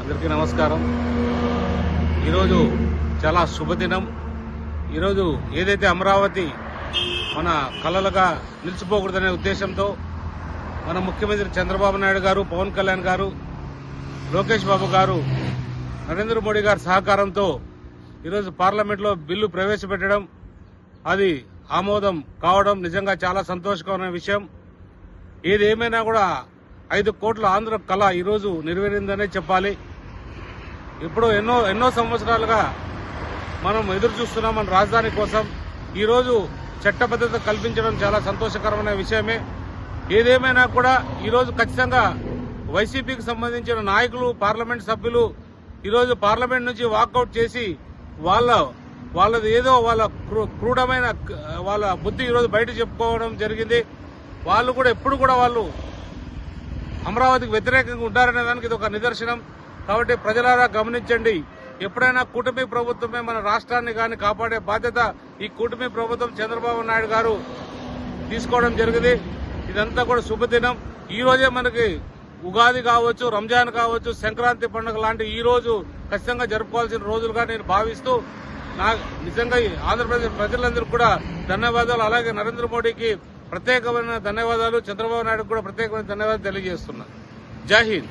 అందరికీ నమస్కారం. ఈరోజు చాలా శుభదినం. ఈరోజు ఏదైతే అమరావతి మన కలలుగా నిలిచిపోకూడదనే ఉద్దేశంతో మన ముఖ్యమంత్రి చంద్రబాబు నాయుడు గారు, పవన్ కళ్యాణ్ గారు, లోకేష్ బాబు గారు, నరేంద్ర మోడీ గారి సహకారంతో ఈరోజు పార్లమెంట్లో బిల్లు ప్రవేశపెట్టడం, అది ఆమోదం కావడం నిజంగా చాలా సంతోషకరమైన విషయం. ఏదేమైనా కూడా 5 కోట్ల ఆంధ్ర కళ ఈరోజు నెరవేరిందనే చెప్పాలి. ఇప్పుడు ఎన్నో సంవత్సరాలుగా మనం ఎదురు చూస్తున్నాం మన రాజధాని కోసం. ఈరోజు చట్టబద్ధత కల్పించడం చాలా సంతోషకరమైన విషయమే. ఏదేమైనా కూడా ఈరోజు ఖచ్చితంగా వైసీపీకి సంబంధించిన నాయకులు, పార్లమెంట్ సభ్యులు ఈరోజు పార్లమెంట్ నుంచి వాకౌట్ చేసి వాళ్ళది ఏదో వాళ్ళ క్రూరమైన వాళ్ళ బుద్ధి ఈరోజు బయట చెప్పుకోవడం జరిగింది. వాళ్ళు కూడా ఎప్పుడు కూడా వాళ్ళు అమరావతికి వ్యతిరేకంగా ఉంటారనే దానికి ఇది ఒక నిదర్శనం. కాబట్టి ప్రజలారా గమనించండి. ఎప్పుడైనా కూటమి ప్రభుత్వమే మన రాష్ట్రాన్ని కానీ కాపాడే బాధ్యత ఈ కూటమి ప్రభుత్వం చంద్రబాబు నాయుడు గారు తీసుకోవడం జరిగింది. ఇదంతా కూడా శుభదినం. ఈ రోజే మనకి ఉగాది కావచ్చు, రంజాన్ కావచ్చు, సంక్రాంతి పండుగ లాంటి ఈ రోజు ఖచ్చితంగా జరుపుకోవాల్సిన రోజులుగా నేను భావిస్తూ నిజంగా ఆంధ్రప్రదేశ్ ప్రజలందరూ కూడా ధన్యవాదాలు. అలాగే నరేంద్ర మోడీకి ప్రత్యేకమైన ధన్యవాదాలు, చంద్రబాబు నాయుడు కూడా ప్రత్యేకమైన ధన్యవాదాలు తెలియజేస్తున్నా. జై హింద్.